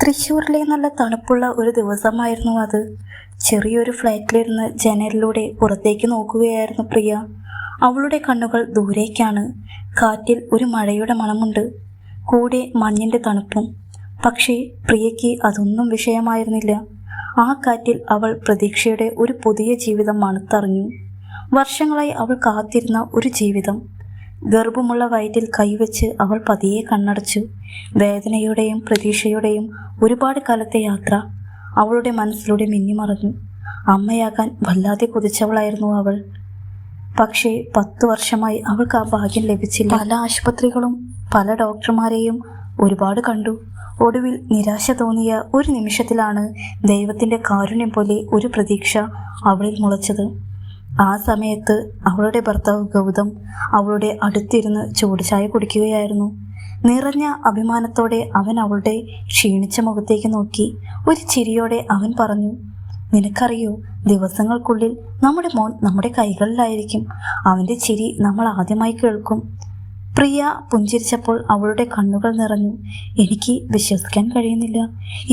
തൃശ്ശൂരിലെ നല്ല തണുപ്പുള്ള ഒരു ദിവസമായിരുന്നു അത്. ചെറിയൊരു ഫ്ലാറ്റിലിരുന്ന് ജനലിലൂടെ പുറത്തേക്ക് നോക്കുകയായിരുന്നു പ്രിയ. അവളുടെ കണ്ണുകൾ ദൂരേക്കാണ്. കാറ്റിൽ ഒരു മഴയുടെ മണമുണ്ട്, കൂടെ മഞ്ഞിൻ്റെ തണുപ്പും. പക്ഷേ പ്രിയയ്ക്ക് അതൊന്നും വിഷയമായിരുന്നില്ല. ആ കാറ്റിൽ അവൾ പ്രതീക്ഷയുടെ ഒരു പുതിയ ജീവിതം മണത്തറിഞ്ഞു. വർഷങ്ങളായി അവൾ കാത്തിരുന്ന ഒരു ജീവിതം. ഗർഭമുള്ള വയറ്റിൽ കൈവച്ച് അവൾ പതിയെ കണ്ണടച്ചു. വേദനയുടെയും പ്രതീക്ഷയുടെയും ഒരുപാട് കാലത്തെ യാത്ര അവളുടെ മനസ്സിലൂടെ മിന്നിമറഞ്ഞു. അമ്മയാകാൻ വല്ലാതെ കൊതിച്ചവളായിരുന്നു അവൾ. പക്ഷേ 10 വർഷമായി അവൾക്ക് ആ ഭാഗ്യം ലഭിച്ചില്ല. പല ആശുപത്രികളും പല ഡോക്ടർമാരെയും ഒരുപാട് കണ്ടു. ഒടുവിൽ നിരാശ തോന്നിയ ഒരു നിമിഷത്തിലാണ് ദൈവത്തിൻ്റെ കാരുണ്യം പോലെ ഒരു പ്രതീക്ഷ അവളിൽ മുളച്ചത്. ആ സമയത്ത് അവളുടെ ഭർത്താവ് ഗൗതം അവളുടെ അടുത്തിരുന്ന് ചൂടുചായ കുടിക്കുകയായിരുന്നു. നിറഞ്ഞ അഭിമാനത്തോടെ അവൻ അവളുടെ ക്ഷീണിച്ച മുഖത്തേക്ക് നോക്കി. ഒരു ചിരിയോടെ അവൻ പറഞ്ഞു, നിനക്കറിയോ, ദിവസങ്ങൾക്കുള്ളിൽ നമ്മുടെ മോൻ നമ്മുടെ കൈകളിലായിരിക്കും. അവൻ്റെ ചിരി നമ്മൾ ആദ്യമായി കേൾക്കും. പ്രിയ പുഞ്ചിരിച്ചപ്പോൾ അവളുടെ കണ്ണുകൾ നിറഞ്ഞു. എനിക്ക് വിശ്വസിക്കാൻ കഴിയുന്നില്ല.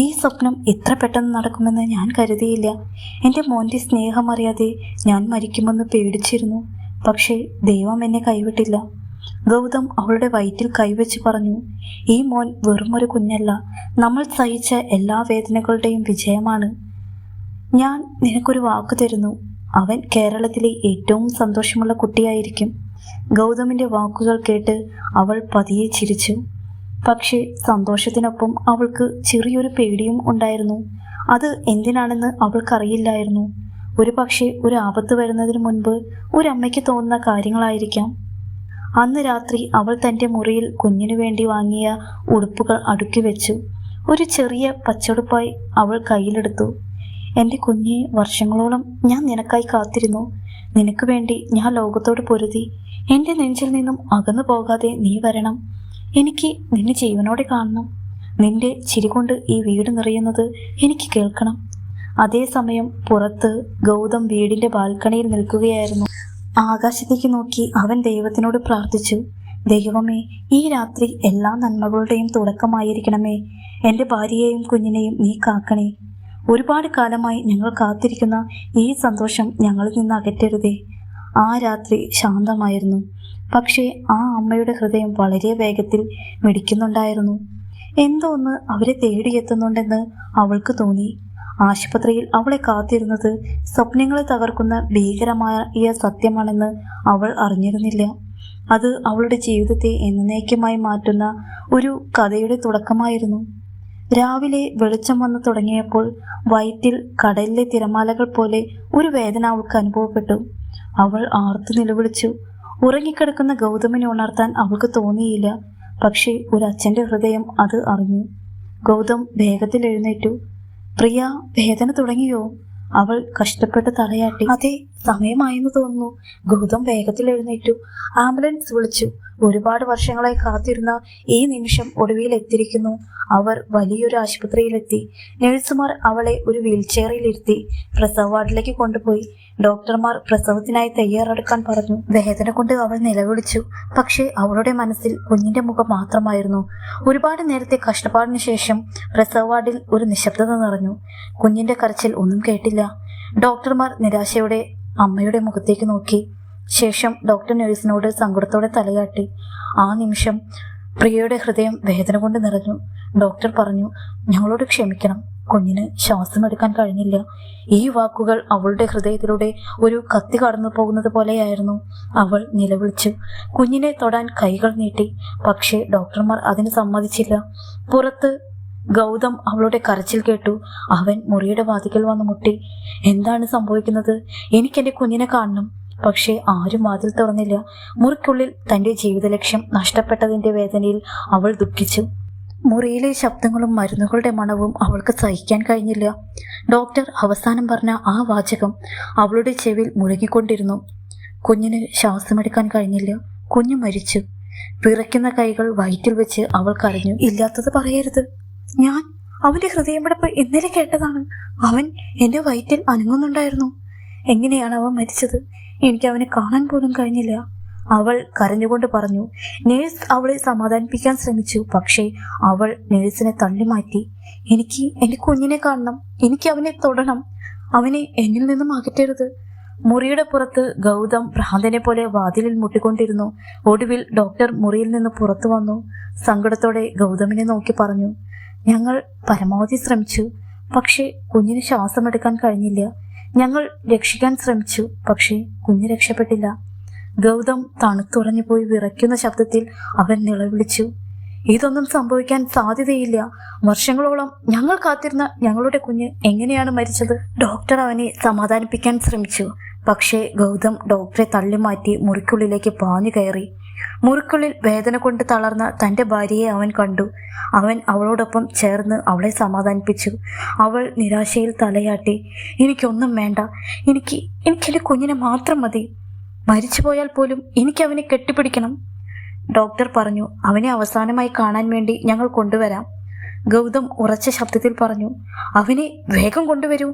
ഈ സ്വപ്നം ഇത്ര പെട്ടെന്ന് നടക്കുമെന്ന് ഞാൻ കരുതിയില്ല. എൻ്റെ മോൻ്റെ സ്നേഹം അറിയാതെ ഞാൻ മരിക്കുമെന്ന് പേടിച്ചിരുന്നു. പക്ഷേ ദൈവം എന്നെ കൈവിട്ടില്ല. ഗൗതം അവളുടെ വയറ്റിൽ കൈവച്ച് പറഞ്ഞു, ഈ മോൻ വെറും ഒരു കുഞ്ഞല്ല, നമ്മൾ സഹിച്ച എല്ലാ വേദനകളുടെയും വിജയമാണ്. ഞാൻ നിനക്കൊരു വാക്ക് തരുന്നു, അവൻ കേരളത്തിലെ ഏറ്റവും സന്തോഷമുള്ള കുട്ടിയായിരിക്കും. ഗൗതമിൻ്റെ വാക്കുകൾ കേട്ട് അവൾ പതിയെ ചിരിച്ചു. പക്ഷേ സന്തോഷത്തിനൊപ്പം അവൾക്ക് ചെറിയൊരു പേടിയും ഉണ്ടായിരുന്നു. അത് എന്തിനാണെന്ന് അവൾക്കറിയില്ലായിരുന്നു. ഒരു പക്ഷേ ഒരു ആപത്ത് വരുന്നതിന് മുൻപ് ഒരമ്മയ്ക്ക് തോന്നുന്ന കാര്യങ്ങളായിരിക്കാം. അന്ന് രാത്രി അവൾ തൻ്റെ മുറിയിൽ കുഞ്ഞിനു വേണ്ടി വാങ്ങിയ ഉടുപ്പുകൾ അടുക്കി വെച്ചു. ഒരു ചെറിയ പച്ചുടുപ്പായി അവൾ കയ്യിലെടുത്തു. എൻ്റെ കുഞ്ഞെ, വർഷങ്ങളോളം ഞാൻ നിനക്കായി കാത്തിരുന്നു. നിനക്ക് വേണ്ടി ഞാൻ ലോകത്തോട് പൊരുതി. എൻ്റെ നെഞ്ചിൽ നിന്നും അകന്നു പോകാതെ നീ വരണം. എനിക്ക് നിന്നെ ജീവനോടെ കാണണം. നിന്റെ ചിരി കൊണ്ട് ഈ വീട് നിറയുന്നത് എനിക്ക് കേൾക്കണം. അതേസമയം പുറത്ത് ഗൗതം വീടിൻ്റെ ബാൽക്കണിയിൽ നിൽക്കുകയായിരുന്നു. ആകാശത്തേക്ക് നോക്കി അവൻ ദൈവത്തിനോട് പ്രാർത്ഥിച്ചു, ദൈവമേ, ഈ രാത്രി എല്ലാ നന്മകളുടെയും തുടക്കമായിരിക്കണമേ. എൻ്റെ ഭാര്യയെയും കുഞ്ഞിനെയും നീ കാക്കണേ. ഒരുപാട് കാലമായി ഞങ്ങൾ കാത്തിരിക്കുന്ന ഈ സന്തോഷം ഞങ്ങളിൽ നിന്ന് അകറ്റരുതേ. ആ രാത്രി ശാന്തമായിരുന്നു. പക്ഷേ ആ അമ്മയുടെ ഹൃദയം വളരെ വേഗത്തിൽ മിടിക്കുന്നുണ്ടായിരുന്നു. എന്തോ ഒന്ന് അവരെ തേടിയെത്തുന്നുണ്ടെന്ന് അവൾക്ക് തോന്നി. ആശുപത്രിയിൽ അവളെ കാത്തിരുന്നത് സ്വപ്നങ്ങളെ തകർക്കുന്ന ഭീകരമായ സത്യമാണെന്ന് അവൾ അറിഞ്ഞിരുന്നില്ല. അത് അവളുടെ ജീവിതത്തെ എന്നേക്കുമായി മാറ്റുന്ന ഒരു കഥയുടെ തുടക്കമായിരുന്നു. രാവിലെ വെളിച്ചം വന്നു തുടങ്ങിയപ്പോൾ വയറ്റിൽ കടലിലെ തിരമാലകൾ പോലെ ഒരു വേദന അവൾക്ക് അനുഭവപ്പെട്ടു. അവൾ ആർത്തു നിലവിളിച്ചു. ഉറങ്ങിക്കിടക്കുന്ന ഗൗതമിനെ ഉണർത്താൻ അവൾക്ക് തോന്നിയില്ല. പക്ഷേ ഒരു അച്ഛൻ്റെ ഹൃദയം അത് അറിഞ്ഞു. ഗൗതം വേഗത്തിൽ എഴുന്നേറ്റു. പ്രിയ, വേദന തുടങ്ങിയോ? അവൾ കഷ്ടപ്പെട്ട് തലയാട്ടി. അതെ, സമയമായെന്ന് തോന്നുന്നു. ഗൗതം വേഗത്തിൽ എഴുന്നേറ്റു. ആംബുലൻസ് വിളിച്ചു. ഒരുപാട് വർഷങ്ങളായി കാത്തിരുന്ന ഈ നിമിഷം ഒടുവിൽ എത്തിയിരിക്കുന്നു. അവർ വലിയൊരു ആശുപത്രിയിലെത്തി. നഴ്സുമാർ അവളെ ഒരു വീൽചെയറിലിരുത്തി പ്രസവ വാർഡിലേക്ക് കൊണ്ടുപോയി. ഡോക്ടർമാർ പ്രസവത്തിനായി തയ്യാറെടുക്കാൻ പറഞ്ഞു. വേദന കൊണ്ട് അവൾ നിലവിളിച്ചു. പക്ഷേ അവളുടെ മനസ്സിൽ കുഞ്ഞിന്റെ മുഖം മാത്രമായിരുന്നു. ഒരുപാട് നേരത്തെ കഷ്ടപ്പാടിന് ശേഷം പ്രസവ വാർഡിൽ ഒരു നിശബ്ദത നിറഞ്ഞു. കുഞ്ഞിന്റെ കരച്ചിൽ ഒന്നും കേട്ടില്ല. ഡോക്ടർമാർ നിരാശയോടെ അമ്മയുടെ മുഖത്തേക്ക് നോക്കി. ശേഷം ഡോക്ടർ നഴ്സിനോട് സങ്കടത്തോടെ തലയാട്ടി. ആ നിമിഷം പ്രിയയുടെ ഹൃദയം വേദന കൊണ്ട് നിറഞ്ഞു. ഡോക്ടർ പറഞ്ഞു, ഞങ്ങളോട് ക്ഷമിക്കണം, കുഞ്ഞിന് ശ്വാസമെടുക്കാൻ കഴിഞ്ഞില്ല. ഈ വാക്കുകൾ അവളുടെ ഹൃദയത്തിലൂടെ ഒരു കത്തി കടന്നു പോകുന്നത് പോലെയായിരുന്നു. അവൾ നിലവിളിച്ചു. കുഞ്ഞിനെ തൊടാൻ കൈകൾ നീട്ടി. പക്ഷേ ഡോക്ടർമാർ അതിന് സമ്മതിച്ചില്ല. പുറത്ത് ഗൗതം അവളുടെ കരച്ചിൽ കേട്ടു. അവൻ മുറിയുടെ വാതിക്കൽ വന്ന് മുട്ടി. എന്താണ് സംഭവിക്കുന്നത്? എനിക്കെൻ്റെ കുഞ്ഞിനെ കാണണം. പക്ഷേ ആരും വാതിൽ തുറന്നില്ല. മുറിക്കുള്ളിൽ തൻ്റെ ജീവിത ലക്ഷ്യം നഷ്ടപ്പെട്ടതിൻ്റെ വേദനയിൽ അവൾ ദുഃഖിച്ചു. മുറിയിലെ ശബ്ദങ്ങളും മരുന്നുകളുടെ മണവും അവൾക്ക് സഹിക്കാൻ കഴിഞ്ഞില്ല. ഡോക്ടർ അവസാനം പറഞ്ഞ ആ വാചകം അവളുടെ ചെവിയിൽ മുഴങ്ങിക്കൊണ്ടിരുന്നു. കുഞ്ഞിന് ശ്വാസമെടുക്കാൻ കഴിഞ്ഞില്ല. കുഞ്ഞ് മരിച്ചു. വിറയ്ക്കുന്ന കൈകൾ വയറ്റിൽ വെച്ച് അവൾ കരഞ്ഞു. ഇല്ലാത്തത് പറയരുത്. ഞാൻ അവൻ്റെ ഹൃദയമിടിപ്പ് ഇന്നലെ കേട്ടതാണ്. അവൻ എൻ്റെ വയറ്റിൽ അനങ്ങുന്നുണ്ടായിരുന്നു. എങ്ങനെയാണ് അവൻ മരിച്ചത്? എനിക്ക് അവനെ കാണാൻ പോലും കഴിഞ്ഞില്ല. അവൾ കരഞ്ഞുകൊണ്ട് പറഞ്ഞു. നേഴ്സ് അവളെ സമാധാനിപ്പിക്കാൻ ശ്രമിച്ചു. പക്ഷേ അവൾ നേഴ്സിനെ തള്ളിമാറ്റി. എനിക്ക് എൻ്റെ കുഞ്ഞിനെ കാണണം, എനിക്ക് അവനെ തൊടണം, അവനെ എന്നിൽ നിന്നും അകറ്റരുത്. മുറിയുടെ പുറത്ത് ഗൗതം ഭ്രാന്തനെ പോലെ വാതിലിൽ മുട്ടിക്കൊണ്ടിരുന്നു. ഒടുവിൽ ഡോക്ടർ മുറിയിൽ നിന്ന് പുറത്തു വന്നു. സങ്കടത്തോടെ ഗൗതമിനെ നോക്കി പറഞ്ഞു, ഞങ്ങൾ പരമാവധി ശ്രമിച്ചു, പക്ഷേ കുഞ്ഞിന് ശ്വാസമെടുക്കാൻ കഴിഞ്ഞില്ല. ഞങ്ങൾ രക്ഷിക്കാൻ ശ്രമിച്ചു, പക്ഷേ കുഞ്ഞ് രക്ഷപ്പെട്ടില്ല. ഗൗതം തണുത്തുറഞ്ഞു പോയി വിറയ്ക്കുന്ന ശബ്ദത്തിൽ അവൻ നിലവിളിച്ചു. ഇതൊന്നും സംഭവിക്കാൻ സാധ്യതയില്ല. വർഷങ്ങളോളം ഞങ്ങൾ കാത്തിരുന്ന ഞങ്ങളുടെ കുഞ്ഞ് എങ്ങനെയാണ് മരിച്ചത്? ഡോക്ടർ അവനെ സമാധാനിപ്പിക്കാൻ ശ്രമിച്ചു. പക്ഷേ ഗൗതം ഡോക്ടറെ തള്ളിമാറ്റി മുറിക്കുള്ളിലേക്ക് പാഞ്ഞു കയറി. മുറിക്കുള്ളിൽ വേദന കൊണ്ട് തളർന്ന തൻ്റെ ഭാര്യയെ അവൻ കണ്ടു. അവൻ അവളോടൊപ്പം ചേർന്ന് അവളെ സമാധാനിപ്പിച്ചു. അവൾ നിരാശയിൽ തലയാട്ടി. എനിക്കൊന്നും വേണ്ട, എനിക്കെൻ്റെ കുഞ്ഞിനെ മാത്രം മതി. മരിച്ചുപോയാൽ പോലും എനിക്കവനെ കെട്ടിപ്പിടിക്കണം. ഡോക്ടർ പറഞ്ഞു. അവനെ അവസാനമായി കാണാൻ വേണ്ടി ഞങ്ങൾ കൊണ്ടുവരാം. ഗൗതം ഉറച്ച ശബ്ദത്തിൽ പറഞ്ഞു. അവനെ വേഗം കൊണ്ടുവരൂ.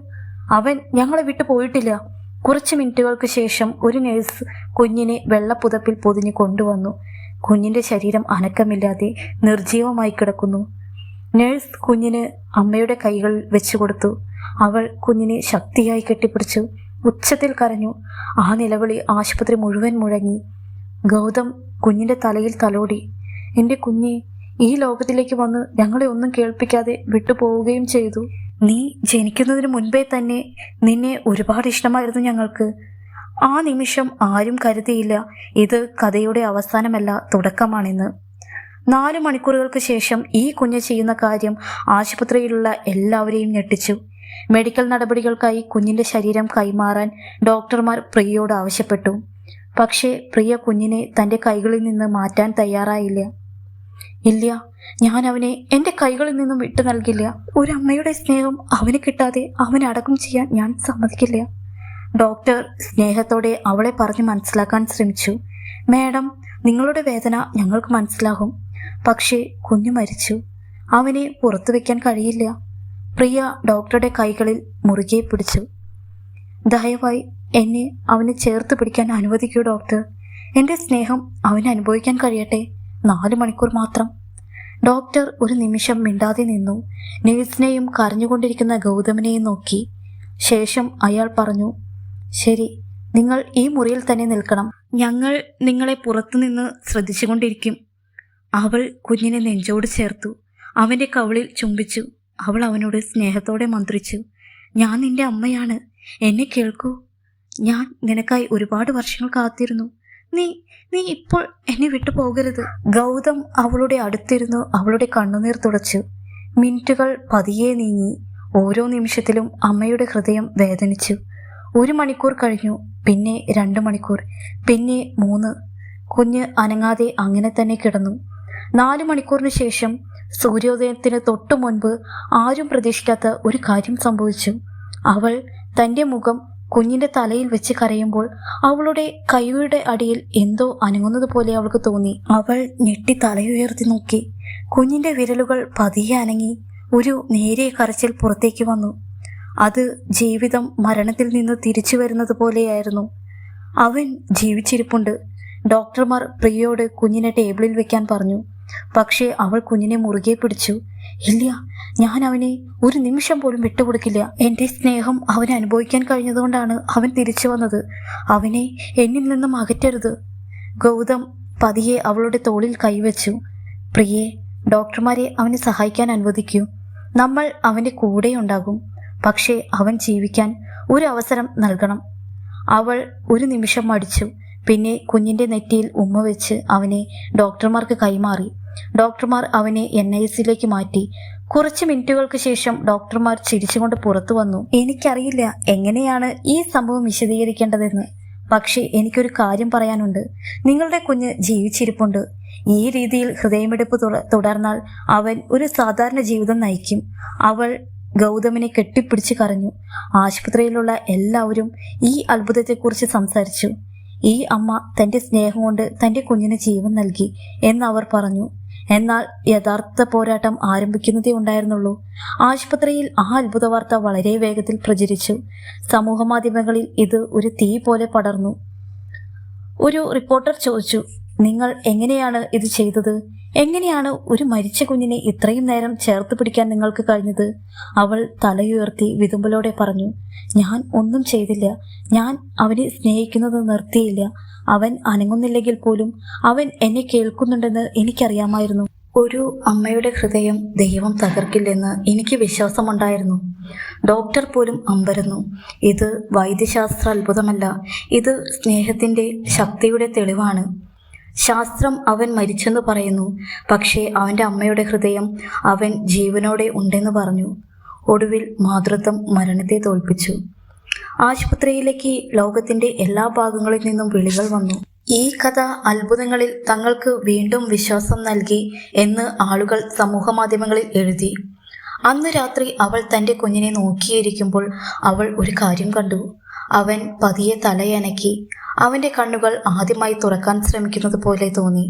അവൻ ഞങ്ങളെ വിട്ടു പോയിട്ടില്ല. കുറച്ച് മിനിറ്റുകൾക്ക് ശേഷം ഒരു നേഴ്സ് കുഞ്ഞിനെ വെള്ളപ്പുതപ്പിൽ പൊതിഞ്ഞ് കൊണ്ടുവന്നു. കുഞ്ഞിൻ്റെ ശരീരം അനക്കമില്ലാതെ നിർജീവമായി കിടക്കുന്നു. നേഴ്സ് കുഞ്ഞിന് അമ്മയുടെ കൈകളിൽ വെച്ചു കൊടുത്തു. അവൾ കുഞ്ഞിനെ ശക്തിയായി കെട്ടിപ്പിടിച്ചു. ഉച്ചത്തിൽ കരഞ്ഞു. ആ നിലവിളി ആശുപത്രി മുഴുവൻ മുഴങ്ങി. ഗൗതം കുഞ്ഞിൻ്റെ തലയിൽ തലോടി. എൻ്റെ കുഞ്ഞെ, ഈ ലോകത്തിലേക്ക് വന്ന് ഞങ്ങളെ ഒന്നും കേൾപ്പിക്കാതെ വിട്ടുപോവുകയും ചെയ്തു. നീ ജനിക്കുന്നതിന് മുൻപേ തന്നെ നിന്നെ ഒരുപാട് ഇഷ്ടമായിരുന്നു ഞങ്ങൾക്ക്. ആ നിമിഷം ആരും കരുതിയില്ല ഇത് കഥയുടെ അവസാനമല്ല, തുടക്കമാണെന്ന്. 4 മണിക്കൂറുകൾക്ക് ശേഷം ഈ കുഞ്ഞ് ചെയ്യുന്ന കാര്യം ആശുപത്രിയിലുള്ള എല്ലാവരെയും ഞെട്ടിച്ചു. മെഡിക്കൽ നടപടികൾക്കായി കുഞ്ഞിൻ്റെ ശരീരം കൈമാറാൻ ഡോക്ടർമാർ പ്രിയയോട് ആവശ്യപ്പെട്ടു. പക്ഷേ പ്രിയ കുഞ്ഞിനെ തൻ്റെ കൈകളിൽ നിന്ന് മാറ്റാൻ തയ്യാറായില്ല. ഇല്ല, ഞാൻ അവനെ എൻ്റെ കൈകളിൽ നിന്നും വിട്ടു നൽകില്ല. ഒരമ്മയുടെ സ്നേഹം അവന് കിട്ടാതെ അവനെ അടക്കം ചെയ്യാൻ ഞാൻ സമ്മതിക്കില്ല. ഡോക്ടർ സ്നേഹത്തോടെ അവളെ പറഞ്ഞ് മനസ്സിലാക്കാൻ ശ്രമിച്ചു. മാഡം, നിങ്ങളുടെ വേദന ഞങ്ങൾക്ക് മനസ്സിലാകും. പക്ഷേ കുഞ്ഞു മരിച്ചു. അവനെ പുറത്തു വയ്ക്കാൻ കഴിയില്ല. പ്രിയ ഡോക്ടറുടെ കൈകളിൽ മുറുകെ പിടിച്ചു. ദയവായി എന്നെ അവനെ ചേർത്ത് പിടിക്കാൻ അനുവദിക്കൂ ഡോക്ടർ. എൻ്റെ സ്നേഹം അവന് അനുഭവിക്കാൻ കഴിയട്ടെ. 4 മണിക്കൂർ മാത്രം. ഡോക്ടർ ഒരു നിമിഷം മിണ്ടാതെ നിന്നു. നേഴ്സിനെയും കരഞ്ഞുകൊണ്ടിരിക്കുന്ന ഗൗതമിനെയും നോക്കി. ശേഷം അയാൾ പറഞ്ഞു, ശരി, നിങ്ങൾ ഈ മുറിയിൽ തന്നെ നിൽക്കണം. ഞങ്ങൾ നിങ്ങളെ പുറത്തുനിന്ന് ശ്രദ്ധിച്ചുകൊണ്ടിരിക്കും. അവൾ കുഞ്ഞിനെ നെഞ്ചോട് ചേർത്തു. അവൻ്റെ കവിളിൽ ചുംബിച്ചു. അവൾ അവനോട് സ്നേഹത്തോടെ മന്ത്രിച്ചു. ഞാൻ നിന്റെ അമ്മയാണ്, എന്നെ കേൾക്കൂ. ഞാൻ നിനക്കായി ഒരുപാട് വർഷങ്ങൾ കാത്തിരുന്നു. നീ ഇപ്പോൾ എന്നെ വിട്ടു പോകരുത്. ഗൗതം അവളുടെ അടുത്തിരുന്നു അവളുടെ കണ്ണുനീർ തുടച്ചു. മിനിറ്റുകൾ പതിയെ നീങ്ങി. ഓരോ നിമിഷത്തിലും അമ്മയുടെ ഹൃദയം വേദനിച്ചു. 1 മണിക്കൂർ കഴിഞ്ഞു, പിന്നെ 2 മണിക്കൂർ, പിന്നെ 3. കുഞ്ഞ് അനങ്ങാതെ അങ്ങനെ തന്നെ കിടന്നു. 4 മണിക്കൂറിന് ശേഷം സൂര്യോദയത്തിന് തൊട്ടു മുൻപ് ആരും പ്രതീക്ഷിക്കാത്ത ഒരു കാര്യം സംഭവിച്ചു. അവൾ തൻ്റെ മുഖം കുഞ്ഞിൻ്റെ തലയിൽ വെച്ച് കരയുമ്പോൾ അവളുടെ കൈയുടെ അടിയിൽ എന്തോ അനങ്ങുന്നത് പോലെ അവൾക്ക് തോന്നി. അവൾ ഞെട്ടി തലയുയർത്തി നോക്കി. കുഞ്ഞിൻ്റെ വിരലുകൾ പതിയെ അനങ്ങി. ഒരു നേരിയ കരച്ചിൽ പുറത്തേക്ക് വന്നു. അത് ജീവിതം മരണത്തിൽ നിന്ന് തിരിച്ചു വരുന്നത് പോലെയായിരുന്നു. അവൻ ജീവിച്ചിരിപ്പുണ്ട്. ഡോക്ടർമാർ പ്രിയയോട് കുഞ്ഞിനെ ടേബിളിൽ വെക്കാൻ പറഞ്ഞു. പക്ഷേ അവൾ കുഞ്ഞിനെ മുറുകെ പിടിച്ചു. ഇല്ല, ഞാൻ അവനെ ഒരു നിമിഷം പോലും വിട്ടുകൊടുക്കില്ല. എൻ്റെ സ്നേഹം അവന് അനുഭവിക്കാൻ കഴിഞ്ഞതുകൊണ്ടാണ് അവൻ തിരിച്ചു വന്നത്. അവനെ എന്നിൽ നിന്നും അകറ്റരുത്. ഗൗതം പതിയെ അവളുടെ തോളിൽ കൈവച്ചു. പ്രിയേ, ഡോക്ടർമാരെ അവനെ സഹായിക്കാൻ അനുവദിക്കൂ. നമ്മൾ അവൻ്റെ കൂടെ ഉണ്ടാകും. പക്ഷേ അവൻ ജീവിക്കാൻ ഒരു അവസരം നൽകണം. അവൾ ഒരു നിമിഷം മടിച്ചു. പിന്നെ കുഞ്ഞിൻ്റെ നെറ്റിയിൽ ഉമ്മ വെച്ച് അവനെ ഡോക്ടർമാർക്ക് കൈമാറി. ഡോക്ടർമാർ അവനെ NICയിലേക്ക് മാറ്റി. കുറച്ച് മിനിറ്റുകൾക്ക് ശേഷം ഡോക്ടർമാർ ചിരിച്ചുകൊണ്ട് പുറത്തു വന്നു. എനിക്കറിയില്ല എങ്ങനെയാണ് ഈ സംഭവം വിശദീകരിക്കേണ്ടതെന്ന്. പക്ഷേ എനിക്കൊരു കാര്യം പറയാനുണ്ട്. നിങ്ങളുടെ കുഞ്ഞ് ജീവിച്ചിരിപ്പുണ്ട്. ഈ രീതിയിൽ ഹൃദയമിടിപ്പ് തുടർന്നാൽ അവൻ ഒരു സാധാരണ ജീവിതം നയിക്കും. അവൾ ഗൗതമിനെ കെട്ടിപ്പിടിച്ച് കരഞ്ഞു. ആശുപത്രിയിലുള്ള എല്ലാവരും ഈ അത്ഭുതത്തെക്കുറിച്ച് സംസാരിച്ചു. ഈ അമ്മ തൻ്റെ സ്നേഹം കൊണ്ട് തൻ്റെ കുഞ്ഞിന് ജീവൻ നൽകി എന്നവർ പറഞ്ഞു. എന്നാൽ യഥാർത്ഥ പോരാട്ടം ആരംഭിക്കുന്നതേ ഉണ്ടായിരുന്നുള്ളൂ. ആശുപത്രിയിൽ ആ അത്ഭുത വാർത്ത വളരെ വേഗത്തിൽ പ്രചരിച്ചു. സമൂഹ മാധ്യമങ്ങളിൽ ഇത് ഒരു തീ പോലെ പടർന്നു. ഒരു റിപ്പോർട്ടർ ചോദിച്ചു. നിങ്ങൾ എങ്ങനെയാണ് ഇത് ചെയ്തത്? എങ്ങനെയാണ് ഒരു മരിച്ച കുഞ്ഞിനെ ഇത്രയും നേരം ചേർത്ത് പിടിക്കാൻ നിങ്ങൾക്ക് കഴിഞ്ഞത്? അവൾ തലയുയർത്തി വിതുമ്പലോടെ പറഞ്ഞു. ഞാൻ ഒന്നും ചെയ്തില്ല. ഞാൻ അവനെ സ്നേഹിക്കുന്നത് നിർത്തിയില്ല. അവൻ അനങ്ങുന്നില്ലെങ്കിൽ പോലും അവൻ എന്നെ കേൾക്കുന്നുണ്ടെന്ന് എനിക്കറിയാമായിരുന്നു. ഒരു അമ്മയുടെ ഹൃദയം ദൈവം തകർക്കില്ലെന്ന് എനിക്ക് വിശ്വാസമുണ്ടായിരുന്നു. ഡോക്ടർ പോലും അമ്പരന്നു. ഇത് വൈദ്യശാസ്ത്ര അത്ഭുതമല്ല, ഇത് സ്നേഹത്തിൻ്റെ ശക്തിയുടെ തെളിവാണ്. ശാസ്ത്രം അവൻ മരിച്ചെന്ന് പറയുന്നു, പക്ഷേ അവൻ്റെ അമ്മയുടെ ഹൃദയം അവൻ ജീവനോടെ ഉണ്ടെന്ന് പറഞ്ഞു. ഒടുവിൽ മാതൃത്വം മരണത്തെ തോൽപ്പിച്ചു. ആശുപത്രിയിലേക്ക് ലോകത്തിൻ്റെ എല്ലാ ഭാഗങ്ങളിൽ നിന്നും വിളികൾ വന്നു. ഈ കഥ അത്ഭുതങ്ങളിൽ തങ്ങൾക്ക് വീണ്ടും വിശ്വാസം നൽകി എന്ന് ആളുകൾ സമൂഹമാധ്യമങ്ങളിൽ എഴുതി. അന്ന് രാത്രി അവൾ തൻ്റെ കുഞ്ഞിനെ നോക്കിയിരിക്കുമ്പോൾ അവൾ ഒരു കാര്യം കണ്ടു. അവൻ പതിയെ തലയനക്കി. അവൻ്റെ കണ്ണുകൾ ആദ്യമായി തുറക്കാൻ ശ്രമിക്കുന്നത് പോലെ തോന്നി.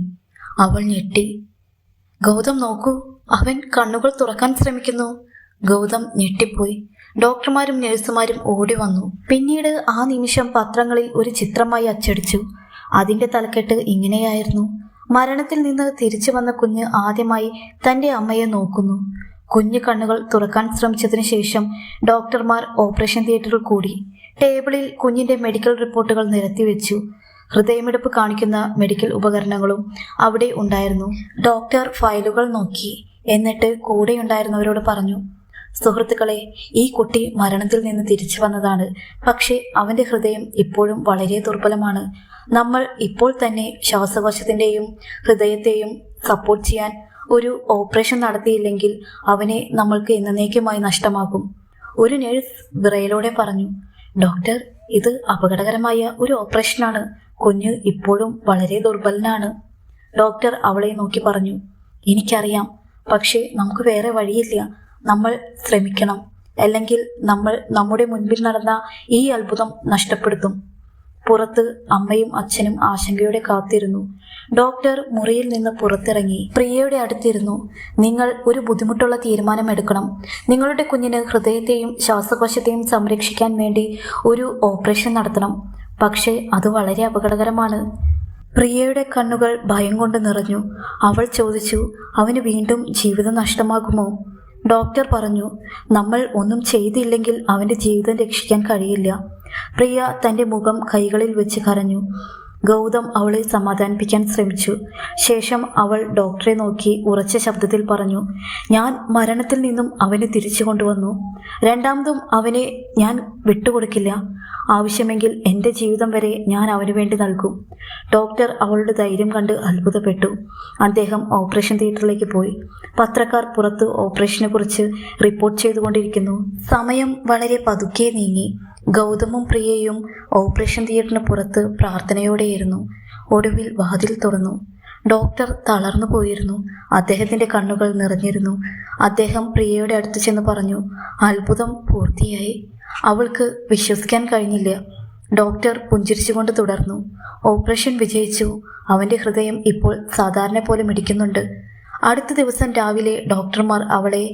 അവൾ ഞെട്ടി. ഗൗതം നോക്കൂ, അവൻ കണ്ണുകൾ തുറക്കാൻ ശ്രമിക്കുന്നു. ഗൗതം ഞെട്ടിപ്പോയി. ഡോക്ടർമാരും നഴ്സുമാരും ഓടി വന്നു. പിന്നീട് ആ നിമിഷം പത്രങ്ങളിൽ ഒരു ചിത്രമായി അച്ചടിച്ചു. അതിൻ്റെ തലക്കെട്ട് ഇങ്ങനെയായിരുന്നു: മരണത്തിൽ നിന്ന് തിരിച്ചു വന്ന കുഞ്ഞ് ആദ്യമായി തൻ്റെ അമ്മയെ നോക്കുന്നു. കുഞ്ഞു കണ്ണുകൾ തുറക്കാൻ ശ്രമിച്ചതിന് ശേഷം ഡോക്ടർമാർ ഓപ്പറേഷൻ തിയേറ്ററിൽ കൂടി. ടേബിളിൽ കുഞ്ഞിൻ്റെ മെഡിക്കൽ റിപ്പോർട്ടുകൾ നിരത്തിവെച്ചു. ഹൃദയമിടിപ്പ് കാണിക്കുന്ന മെഡിക്കൽ ഉപകരണങ്ങളും അവിടെ ഉണ്ടായിരുന്നു. ഡോക്ടർ ഫയലുകൾ നോക്കി. എന്നിട്ട് കൂടെയുണ്ടായിരുന്നവരോട് പറഞ്ഞു, സുഹൃത്തുക്കളെ, ഈ കുട്ടി മരണത്തിൽ നിന്ന് തിരിച്ചു വന്നതാണ്. പക്ഷേ അവൻ്റെ ഹൃദയം ഇപ്പോഴും വളരെ ദുർബലമാണ്. നമ്മൾ ഇപ്പോൾ തന്നെ ശ്വാസകോശത്തിൻ്റെയും ഹൃദയത്തെയും സപ്പോർട്ട് ചെയ്യാൻ ഒരു ഓപ്പറേഷൻ നടത്തിയില്ലെങ്കിൽ അവനെ നമ്മൾക്ക് എന്നേക്കുമായി നഷ്ടമാകും. ഒരു നഴ്സ് വിറയലോടെ പറഞ്ഞു. ഡോക്ടർ, ഇത് അപകടകരമായ ഒരു ഓപ്പറേഷനാണ്. കുഞ്ഞ് ഇപ്പോഴും വളരെ ദുർബലനാണ്. ഡോക്ടർ അവളെ നോക്കി പറഞ്ഞു. എനിക്കറിയാം, പക്ഷേ നമുക്ക് വേറെ വഴിയില്ല. നമ്മൾ ശ്രമിക്കണം, അല്ലെങ്കിൽ നമ്മൾ നമ്മുടെ മുൻപിൽ നടന്ന ഈ അത്ഭുതം നഷ്ടപ്പെടുത്തും. പുറത്ത് അമ്മയും അച്ഛനും ആശങ്കയോടെ കാത്തിരുന്നു. ഡോക്ടർ മുറിയിൽ നിന്ന് പുറത്തിറങ്ങി പ്രിയയുടെ അടുത്തിരുന്നു. നിങ്ങൾ ഒരു ബുദ്ധിമുട്ടുള്ള തീരുമാനം എടുക്കണം. നിങ്ങളുടെ കുഞ്ഞിന് ഹൃദയത്തെയും ശ്വാസകോശത്തെയും സംരക്ഷിക്കാൻ വേണ്ടി ഒരു ഓപ്പറേഷൻ നടത്തണം. പക്ഷേ അത് വളരെ അപകടകരമാണ്. പ്രിയയുടെ കണ്ണുകൾ ഭയം കൊണ്ട് നിറഞ്ഞു. അവൾ ചോദിച്ചു, അവന് വീണ്ടും ജീവിതം നഷ്ടമാകുമോ? ഡോക്ടർ പറഞ്ഞു, നമ്മൾ ഒന്നും ചെയ്തില്ലെങ്കിൽ അവൻ്റെ ജീവിതം രക്ഷിക്കാൻ കഴിയില്ല. പ്രിയ തൻ്റെ മുഖം കൈകളിൽ വെച്ച് കരഞ്ഞു. ഗൗതം അവളെ സമാധാനിപ്പിക്കാൻ ശ്രമിച്ചു. ശേഷം അവൾ ഡോക്ടറെ നോക്കി ഉറച്ച ശബ്ദത്തിൽ പറഞ്ഞു, ഞാൻ മരണത്തിൽ നിന്നും അവനെ തിരിച്ചു കൊണ്ടുവന്നു. രണ്ടാമതും അവനെ ഞാൻ വിട്ടുകൊടുക്കില്ല. ആവശ്യമെങ്കിൽ എൻ്റെ ജീവിതം വരെ ഞാൻ അവന് വേണ്ടി നൽകും. ഡോക്ടർ അവളുടെ ധൈര്യം കണ്ട് അത്ഭുതപ്പെട്ടു. അദ്ദേഹം ഓപ്പറേഷൻ തിയേറ്ററിലേക്ക് പോയി. പത്രക്കാർ പുറത്ത് ഓപ്പറേഷനെ കുറിച്ച് റിപ്പോർട്ട് ചെയ്തുകൊണ്ടിരിക്കുന്നു. സമയം വളരെ പതുക്കെ നീങ്ങി. ഗൗതമും പ്രിയയും ഓപ്പറേഷൻ തിയേറ്ററിന് പുറത്ത് പ്രാർത്ഥനയോടെയിരുന്നു. ഒടുവിൽ വാതിൽ തുറന്നു. ഡോക്ടർ തളർന്നു പോയിരുന്നു. അദ്ദേഹത്തിൻ്റെ കണ്ണുകൾ നിറഞ്ഞിരുന്നു. അദ്ദേഹം പ്രിയയുടെ അടുത്ത് ചെന്ന് പറഞ്ഞു, അത്ഭുതം പൂർത്തിയായി. അവൾക്ക് വിശ്വസിക്കാൻ കഴിഞ്ഞില്ല. ഡോക്ടർ പുഞ്ചിരിച്ചുകൊണ്ട് തുടർന്നു, ഓപ്പറേഷൻ വിജയിച്ചു. അവൻ്റെ ഹൃദയം ഇപ്പോൾ സാധാരണ പോലെ മിടിക്കുന്നുണ്ട്. അടുത്ത ദിവസം രാവിലെ ഡോക്ടർമാർ അവളെ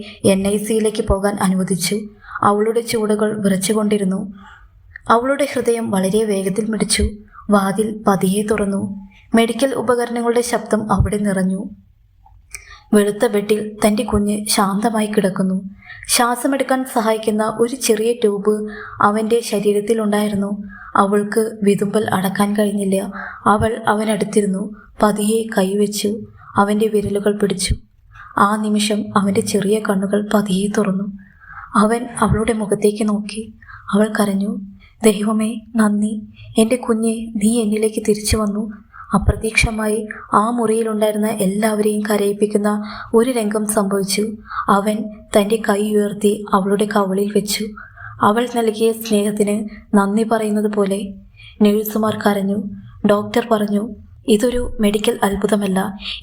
NICയിലേക്ക് പോകാൻ അനുവദിച്ചു. അവളുടെ ചൂടുകൾ വിറച്ചുകൊണ്ടിരുന്നു. അവളുടെ ഹൃദയം വളരെ വേഗത്തിൽ മിടിച്ചു. വാതിൽ പതിയെ തുറന്നു. മെഡിക്കൽ ഉപകരണങ്ങളുടെ ശബ്ദം അവിടെ നിറഞ്ഞു. വെളുത്ത ബെഡിൽ തൻ്റെ കുഞ്ഞ് ശാന്തമായി കിടക്കുന്നു. ശ്വാസമെടുക്കാൻ സഹായിക്കുന്ന ഒരു ചെറിയ ട്യൂബ് അവൻ്റെ ശരീരത്തിലുണ്ടായിരുന്നു. അവൾക്ക് വിതുമ്പൽ അടക്കാൻ കഴിഞ്ഞില്ല. അവൾ അവനടുത്തിരുന്നു. പതിയെ കൈവച്ചു. അവൻ്റെ വിരലുകൾ പിടിച്ചു. ആ നിമിഷം അവൻ്റെ ചെറിയ കണ്ണുകൾ പതിയെ തുറന്നു. അവൻ അവളുടെ മുഖത്തേക്ക് നോക്കി. അവൾ കരഞ്ഞു, ദൈവമേ നന്ദി, എൻ്റെ കുഞ്ഞെ, നീ എന്നിലേക്ക് തിരിച്ചു വന്നു. അപ്രതീക്ഷമായി ആ മുറിയിലുണ്ടായിരുന്ന എല്ലാവരെയും കരയിപ്പിക്കുന്ന ഒരു രംഗം സംഭവിച്ചു. അവൻ തൻ്റെ കൈ ഉയർത്തി അവളുടെ കവളിൽ വെച്ചു. അവൾ നൽകിയ സ്നേഹത്തിന് നന്ദി പറയുന്നത് പോലെ. നഴ്സുമാർ കരഞ്ഞു. ഡോക്ടർ പറഞ്ഞു, ഇതൊരു മെഡിക്കൽ അത്ഭുതമല്ല,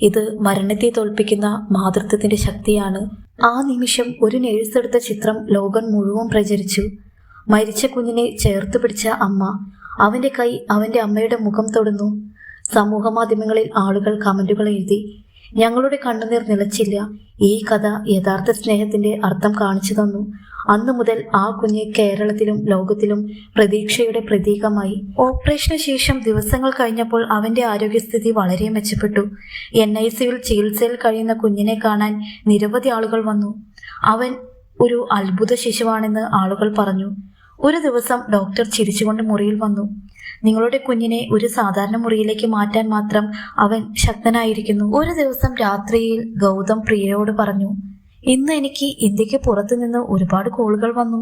ഇത് മരണത്തെ തോൽപ്പിക്കുന്ന മാതൃത്വത്തിൻ്റെ ശക്തിയാണ്. ആ നിമിഷം ഒരു നഴ്സ് എടുത്ത ചിത്രം ലോകം മുഴുവൻ പ്രചരിച്ചു. മരിച്ച കുഞ്ഞിനെ ചേർത്ത് പിടിച്ച അമ്മ. അവൻ്റെ കൈ അവൻ്റെ അമ്മയുടെ മുഖം തൊടുന്നു. സമൂഹ മാധ്യമങ്ങളിൽ ആളുകൾ കമൻറ്റുകൾ എഴുതി, ഞങ്ങളുടെ കണ്ണുനീർ നിലച്ചില്ല. ഈ കഥ യഥാർത്ഥ സ്നേഹത്തിൻ്റെ അർത്ഥം കാണിച്ചു തന്നു. അന്നു മുതൽ ആ കുഞ്ഞ് കേരളത്തിലും ലോകത്തിലും പ്രതീക്ഷയുടെ പ്രതീകമായി. ഓപ്പറേഷന് ശേഷം ദിവസങ്ങൾ കഴിഞ്ഞപ്പോൾ അവന്റെ ആരോഗ്യസ്ഥിതി വളരെ മെച്ചപ്പെട്ടു. NICUവിൽ ചികിത്സയിൽ കഴിയുന്ന കുഞ്ഞിനെ കാണാൻ നിരവധി ആളുകൾ വന്നു. അവൻ ഒരു അത്ഭുത ശിശുവാണെന്ന് ആളുകൾ പറഞ്ഞു. ഒരു ദിവസം ഡോക്ടർ ചിരിച്ചുകൊണ്ട് മുറിയിൽ വന്നു. നിങ്ങളുടെ കുഞ്ഞിനെ ഒരു സാധാരണ മുറിയിലേക്ക് മാറ്റാൻ മാത്രം അവൻ ശക്തനായിരിക്കുന്നു. ഒരു ദിവസം രാത്രിയിൽ ഗൗതം പ്രിയയോട് പറഞ്ഞു, ഇന്ന് എനിക്ക് ഇന്ത്യക്ക് പുറത്തു നിന്ന് ഒരുപാട് കോളുകൾ വന്നു.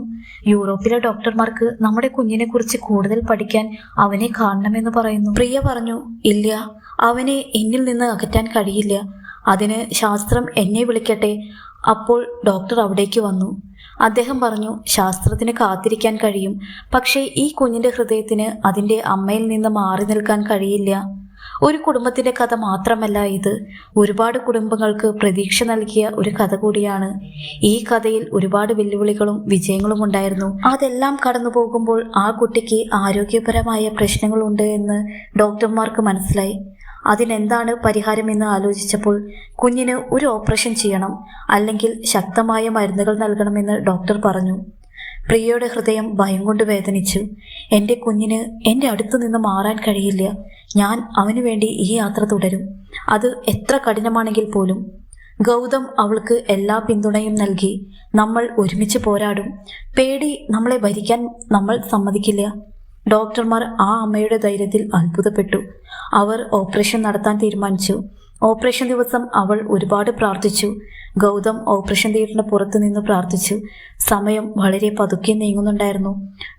യൂറോപ്പിലെ ഡോക്ടർമാർക്ക് നമ്മുടെ കുഞ്ഞിനെ കുറിച്ച് കൂടുതൽ പഠിക്കാൻ അവനെ കാണണമെന്ന് പറയുന്നു. പ്രിയ പറഞ്ഞു, ഇല്ല, അവനെ എന്നിൽ നിന്ന് അകറ്റാൻ കഴിയില്ല. അതിന് ശാസ്ത്രം എന്നെ വിളിക്കട്ടെ. അപ്പോൾ ഡോക്ടർ അവിടേക്ക് വന്നു. അദ്ദേഹം പറഞ്ഞു, ശാസ്ത്രത്തിന് കാത്തിരിക്കാൻ കഴിയും, പക്ഷേ ഈ കുഞ്ഞിന്റെ ഹൃദയത്തിന് അതിൻ്റെ അമ്മയിൽ നിന്ന് മാറി നിൽക്കാൻ കഴിയില്ല. ഒരു കുടുംബത്തിന്റെ കഥ മാത്രമല്ല ഇത്, ഒരുപാട് കുടുംബങ്ങൾക്ക് പ്രതീക്ഷ നൽകിയ ഒരു കഥ കൂടിയാണ്. ഈ കഥയിൽ ഒരുപാട് വെല്ലുവിളികളും വിജയങ്ങളും ഉണ്ടായിരുന്നു. അതെല്ലാം കടന്നു പോകുമ്പോൾ ആ കുട്ടിക്ക് ആരോഗ്യപരമായ പ്രശ്നങ്ങളുണ്ട് എന്ന് ഡോക്ടർമാർക്ക് മനസ്സിലായി. അതിനെന്താണ് പരിഹാരമെന്ന് ആലോചിച്ചപ്പോൾ കുഞ്ഞിന് ഒരു ഓപ്പറേഷൻ ചെയ്യണം, അല്ലെങ്കിൽ ശക്തമായ മരുന്നുകൾ നൽകണമെന്ന് ഡോക്ടർ പറഞ്ഞു. പ്രിയയുടെ ഹൃദയം ഭയം കൊണ്ട് വേദനിച്ചു. എൻ്റെ കുഞ്ഞിന് എൻ്റെ അടുത്തു നിന്ന് മാറാൻ കഴിയില്ല. ഞാൻ അവന് വേണ്ടി ഈ യാത്ര തുടരും, അത് എത്ര കഠിനമാണെങ്കിൽ പോലും. ഗൗതം അവൾക്ക് എല്ലാ പിന്തുണയും നൽകി. നമ്മൾ ഒരുമിച്ച് പോരാടും. പേടി നമ്മളെ ഭരിക്കാൻ നമ്മൾ സമ്മതിക്കില്ല. ഡോക്ടർമാർ ആ അമ്മയുടെ ധൈര്യത്തിൽ അത്ഭുതപ്പെട്ടു. അവർ ഓപ്പറേഷൻ നടത്താൻ തീരുമാനിച്ചു. ഓപ്പറേഷൻ ദിവസം അവൾ ഒരുപാട് പ്രാർത്ഥിച്ചു. ഗൗതം ഓപ്പറേഷൻ തിയേറ്ററിന് പുറത്തു നിന്ന് പ്രാർത്ഥിച്ചു. സമയം വളരെ പതുക്കെ നീങ്ങുന്നുണ്ടായിരുന്നു.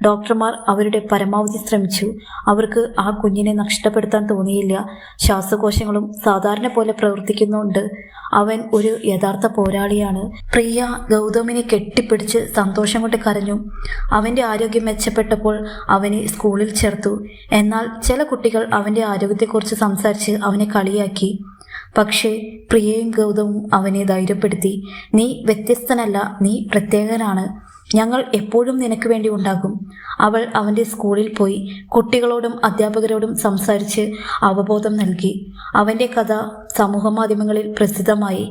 ഡോക്ടർമാർ അവരുടെ പരമാവധി ശ്രമിച്ചു. അവർക്ക് ആ കുഞ്ഞിനെ നഷ്ടപ്പെടുത്താൻ തോന്നിയില്ല. ശ്വാസകോശങ്ങളും സാധാരണ പോലെ പ്രവർത്തിക്കുന്നുണ്ട്. അവൻ ഒരു യഥാർത്ഥ പോരാളിയാണ്. പ്രിയ ഗൗതമിനെ കെട്ടിപ്പിടിച്ച് സന്തോഷം കൊണ്ട് കരഞ്ഞു. അവൻ്റെ ആരോഗ്യം മെച്ചപ്പെട്ടപ്പോൾ അവനെ സ്കൂളിൽ ചേർത്തു. എന്നാൽ ചില കുട്ടികൾ അവൻ്റെ ആരോഗ്യത്തെക്കുറിച്ച് സംസാരിച്ച് അവനെ കളിയാക്കി. പക്ഷേ പ്രിയയും ഗൗതവും അവനെ ധൈര്യപ്പെടുത്തി. നീ വ്യത്യസ്തനല്ല, നീ പ്രത്യേകനാണ്. ഞങ്ങൾ എപ്പോഴും നിനക്ക് വേണ്ടി ഉണ്ടാകും. അവൾ അവൻ്റെ സ്കൂളിൽ പോയി കുട്ടികളോടും അധ്യാപകരോടും സംസാരിച്ച് അവബോധം നൽകി. അവൻ്റെ കഥ സമൂഹമാധ്യമങ്ങളിൽ പ്രസിദ്ധമായി.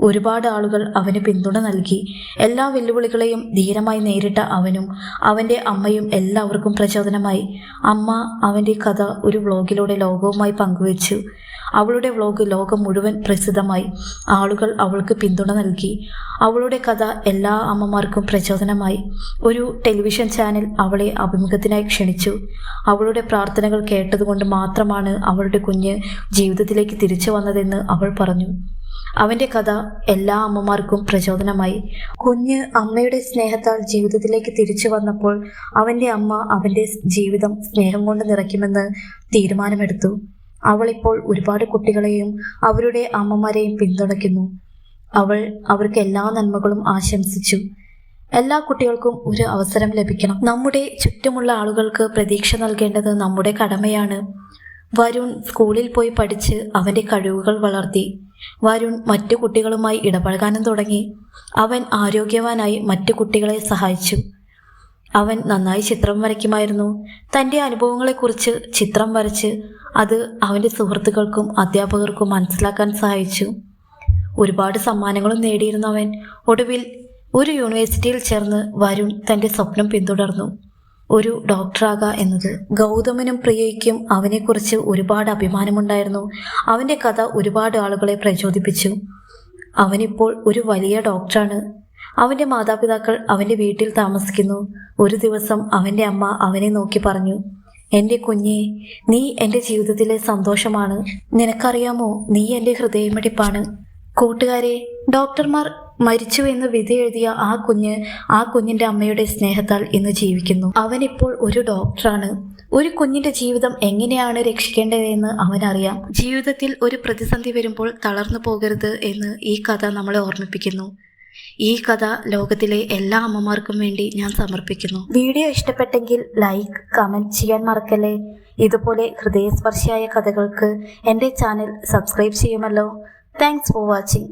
ഒരുപാട് ആളുകൾ അവന് പിന്തുണ നൽകി. എല്ലാ വെല്ലുവിളികളെയും ധീരമായി നേരിട്ട അവനും അവൻ്റെ അമ്മയും എല്ലാവർക്കും പ്രചോദനമായി. അമ്മ അവൻ്റെ കഥ ഒരു വ്ലോഗിലൂടെ ലോകവുമായി പങ്കുവച്ചു. അവളുടെ വ്ലോഗ് ലോകം മുഴുവൻ പ്രസിദ്ധമായി. ആളുകൾ അവൾക്ക് പിന്തുണ നൽകി. അവളുടെ കഥ എല്ലാ അമ്മമാർക്കും പ്രചോദനമായി. ഒരു ടെലിവിഷൻ ചാനൽ അവളെ അഭിമുഖത്തിനായി ക്ഷണിച്ചു. അവളുടെ പ്രാർത്ഥനകൾ കേട്ടതുകൊണ്ട് മാത്രമാണ് അവളുടെ കുഞ്ഞ് ജീവിതത്തിലേക്ക് തിരിച്ചു വന്നതെന്ന് അവൾ പറഞ്ഞു. അവൻ്റെ കഥ എല്ലാ അമ്മമാർക്കും പ്രചോദനമായി. കുഞ്ഞ് അമ്മയുടെ സ്നേഹത്താൽ ജീവിതത്തിലേക്ക് തിരിച്ചു വന്നപ്പോൾ അവൻ്റെ അമ്മ അവൻ്റെ ജീവിതം സ്നേഹം കൊണ്ട് നിറയ്ക്കുമെന്ന് തീരുമാനമെടുത്തു. അവളിപ്പോൾ ഒരുപാട് കുട്ടികളെയും അവരുടെ അമ്മമാരെയും പിന്തുണയ്ക്കുന്നു. അവൾ അവർക്ക് എല്ലാ നന്മകളും ആശംസിച്ചു. എല്ലാ കുട്ടികൾക്കും ഒരു അവസരം ലഭിക്കണം. നമ്മുടെ ചുറ്റുമുള്ള ആളുകൾക്ക് പ്രതീക്ഷ നൽകേണ്ടത് നമ്മുടെ കടമയാണ്. വരുൺ സ്കൂളിൽ പോയി പഠിച്ച് അവൻ്റെ കഴിവുകൾ വളർത്തി. വരുൺ മറ്റു കുട്ടികളുമായി ഇടപഴകാനും തുടങ്ങി. അവൻ ആരോഗ്യവാനായി മറ്റു കുട്ടികളെ സഹായിച്ചു. അവൻ നന്നായി ചിത്രം വരയ്ക്കുമായിരുന്നു. തൻ്റെ അനുഭവങ്ങളെക്കുറിച്ച് ചിത്രം വരച്ച് അത് അവൻ്റെ സുഹൃത്തുക്കൾക്കും അധ്യാപകർക്കും മനസ്സിലാക്കാൻ സഹായിച്ചു. ഒരുപാട് സമ്മാനങ്ങളും നേടിയിരുന്നു അവൻ. ഒടുവിൽ ഒരു യൂണിവേഴ്സിറ്റിയിൽ ചേർന്ന് വരുൺ തൻ്റെ സ്വപ്നം പിന്തുടർന്നു, ഒരു ഡോക്ടറാകുക എന്നത്. ഗൗതമനും പ്രിയയ്ക്കും അവനെക്കുറിച്ച് ഒരുപാട് അഭിമാനമുണ്ടായിരുന്നു. അവൻ്റെ കഥ ഒരുപാട് ആളുകളെ പ്രചോദിപ്പിച്ചു. അവനിപ്പോൾ ഒരു വലിയ ഡോക്ടറാണ്. അവൻ്റെ മാതാപിതാക്കൾ അവൻ്റെ വീട്ടിൽ താമസിക്കുന്നു. ഒരു ദിവസം അവൻ്റെ അമ്മ അവനെ നോക്കി പറഞ്ഞു, എൻ്റെ കുഞ്ഞെ, നീ എൻ്റെ ജീവിതത്തിലെ സന്തോഷമാണ്. നിനക്കറിയാമോ, നീ എൻ്റെ ഹൃദയമിടിപ്പാണ്. കൂട്ടുകാരെ, ഡോക്ടർമാർ മരിച്ചു എന്ന് വിധി എഴുതിയ ആ കുഞ്ഞിൻ്റെ അമ്മയുടെ സ്നേഹത്താൽ ഇന്ന് ജീവിക്കുന്നു. അവനിപ്പോൾ ഒരു ഡോക്ടറാണ്. ഒരു കുഞ്ഞിൻ്റെ ജീവിതം എങ്ങനെയാണ് രക്ഷിക്കേണ്ടതെന്ന് അവനറിയാം. ജീവിതത്തിൽ ഒരു പ്രതിസന്ധി വരുമ്പോൾ തളർന്നു പോകരുത് എന്ന് ഈ കഥ നമ്മളെ ഓർമ്മിപ്പിക്കുന്നു. ഈ കഥ ലോകത്തിലെ എല്ലാ അമ്മമാർക്കും വേണ്ടി ഞാൻ സമർപ്പിക്കുന്നു. വീഡിയോ ഇഷ്ടപ്പെട്ടെങ്കിൽ ലൈക്ക്, കമൻറ്റ് ചെയ്യാൻ മറക്കല്ലേ. ഇതുപോലെ ഹൃദയസ്പർശിയായ കഥകൾക്ക് എൻ്റെ ചാനൽ സബ്സ്ക്രൈബ് ചെയ്യുമല്ലോ. Thanks for watching.